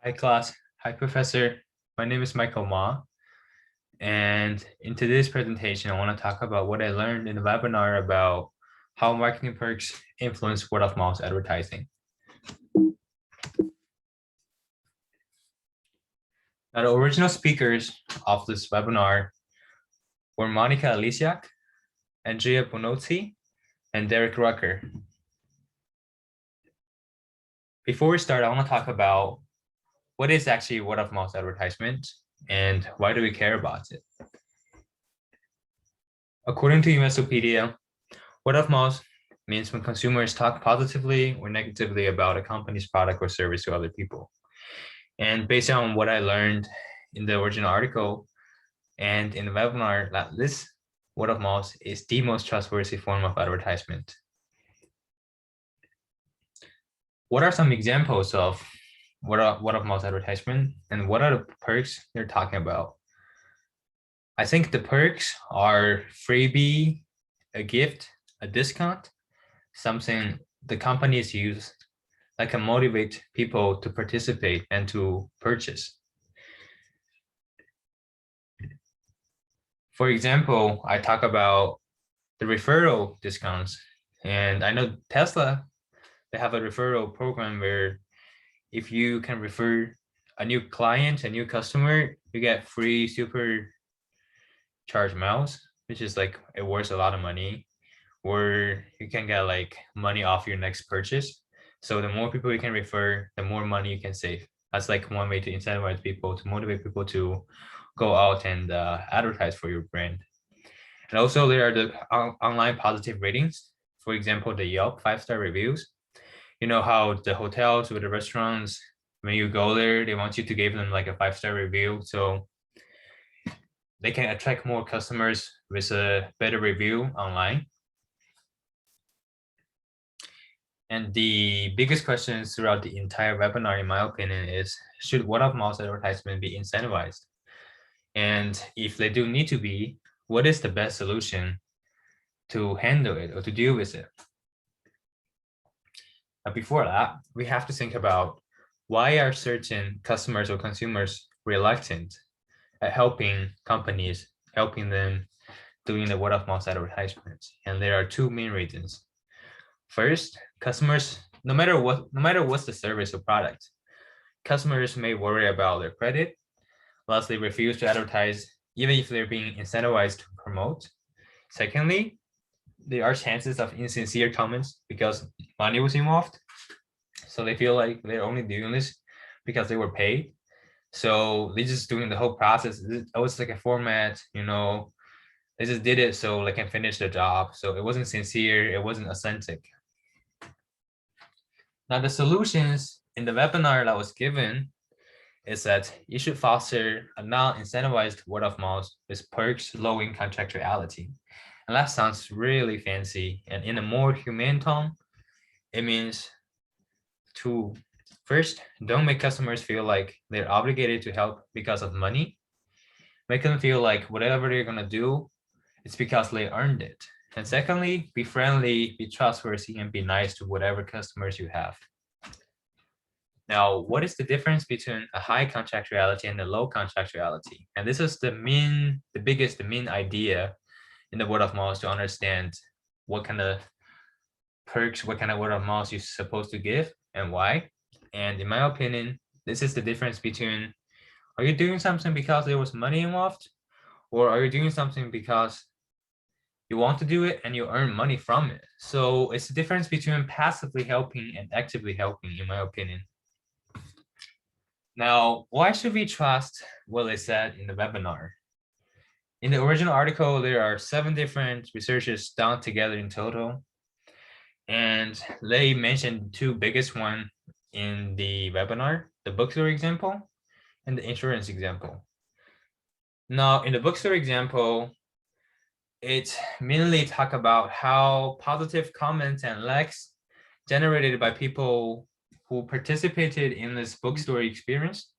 Hi class, hi professor. My name is Michael Ma, and in today's presentation, I want to talk about what I learned in the webinar about how marketing perks influence word of mouth advertising. Now, the original speakers of this webinar were Monica Alisiak, Andrea Bonozzi, and Derek Rucker. Before we start, I want to talk about what is actually word of mouth advertisement and why do we care about it? According to Investopedia, word of mouth means when consumers talk positively or negatively about a company's product or service to other people. And based on what I learned in the original article and in the webinar, that this word of mouth is the most trustworthy form of advertisement. What are some examples of word of mouth advertisement and what are the perks they're talking about? I think the perks are freebie, a gift, a discount, something the companies use that can motivate people to participate and to purchase. For example, I talk about the referral discounts, and I know Tesla, they have a referral program where if you can refer a new client, a new customer, you get free super charge miles, which is like, it worth a lot of money, or you can get like money off your next purchase. So the more people you can refer, the more money you can save. That's like one way to incentivize people, to motivate people to go out and advertise for your brand. And also there are the online positive ratings. For example, the Yelp 5-star reviews. You know how the hotels or the restaurants, when you go there, they want you to give them like a 5-star review. So they can attract more customers with a better review online. And the biggest questions throughout the entire webinar, in my opinion, is should word of mouth advertisement be incentivized? And if they do need to be, what is the best solution to handle it or to deal with it? But before that, we have to think about why are certain customers or consumers reluctant at helping companies, helping them doing the word of mouth advertisements? And there are two main reasons. First, customers, no matter what's the service or product, customers may worry about their credit, thus they refuse to advertise even if they're being incentivized to promote. Secondly, there are chances of insincere comments because money was involved. So they feel like they're only doing this because they were paid. So they're just doing the whole process. It was like a format, you know, they just did it so they can finish the job. So it wasn't sincere, it wasn't authentic. Now the solutions in the webinar that was given is that you should foster a non-incentivized word of mouth with perks, low contractuality. And that sounds really fancy. And in a more humane tone, it means to first, don't make customers feel like they're obligated to help because of money. Make them feel like whatever they're gonna do, it's because they earned it. And secondly, be friendly, be trustworthy, and be nice to whatever customers you have. Now, what is the difference between a high contractuality and a low contractuality? And this is the main idea in the word of mouth to understand what kind of perks, what kind of word of mouth you're supposed to give and why. And in my opinion, this is the difference between, are you doing something because there was money involved, or are you doing something because you want to do it and you earn money from it? So it's the difference between passively helping and actively helping, in my opinion. Now, why should we trust what they said in the webinar? In the original article, there are 7 different researchers done together in total. And they mentioned 2 biggest one in the webinar, the bookstore example and the insurance example. Now, in the bookstore example, it mainly talk about how positive comments and likes generated by people who participated in this bookstore experience.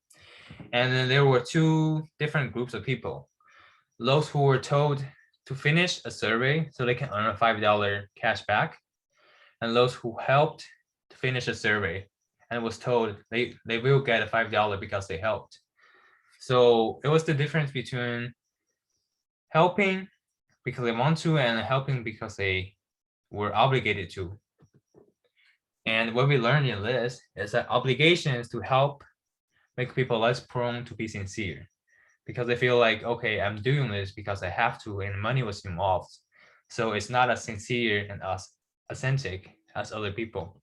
And then there were 2 different groups of people. Those who were told to finish a survey so they can earn a $5 cash back, and those who helped to finish a survey and was told they will get a $5 because they helped. So it was the difference between helping because they want to and helping because they were obligated to. And what we learned in this is that obligations to help make people less prone to be sincere because they feel like, okay, I'm doing this because I have to and money was involved. So it's not as sincere and as authentic as other people.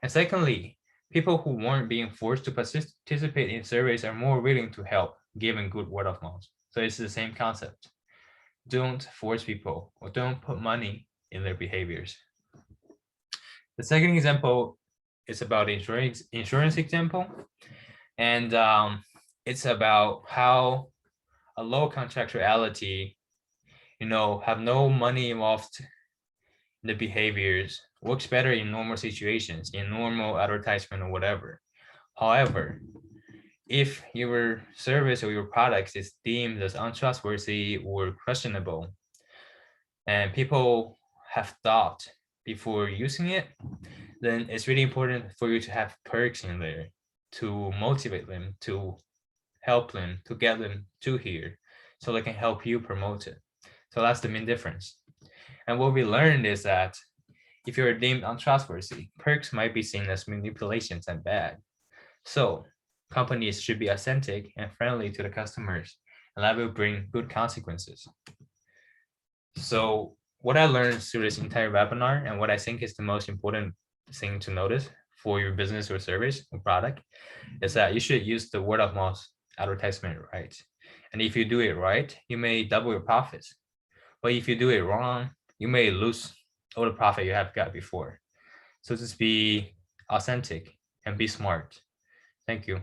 And secondly, people who weren't being forced to participate in surveys are more willing to help, given good word of mouth. So it's the same concept. Don't force people or don't put money in their behaviors. The second example is about insurance example, and it's about how a low contractuality, have no money involved in the behaviors works better in normal situations, in normal advertisement or whatever. However, if your service or your products is deemed as untrustworthy or questionable, and people have thought before using it, then it's really important for you to have perks in there to motivate them, to help them, to get them to here so they can help you promote it. So that's the main difference. And what we learned is that if you're deemed untrustworthy, perks might be seen as manipulations and bad. So companies should be authentic and friendly to the customers, and that will bring good consequences. So what I learned through this entire webinar and what I think is the most important thing to notice for your business or service or product is that you should use the word of mouth advertisement right. And if you do it right, you may double your profits. But if you do it wrong, you may lose all the profit you have got before. So just be authentic and be smart. Thank you.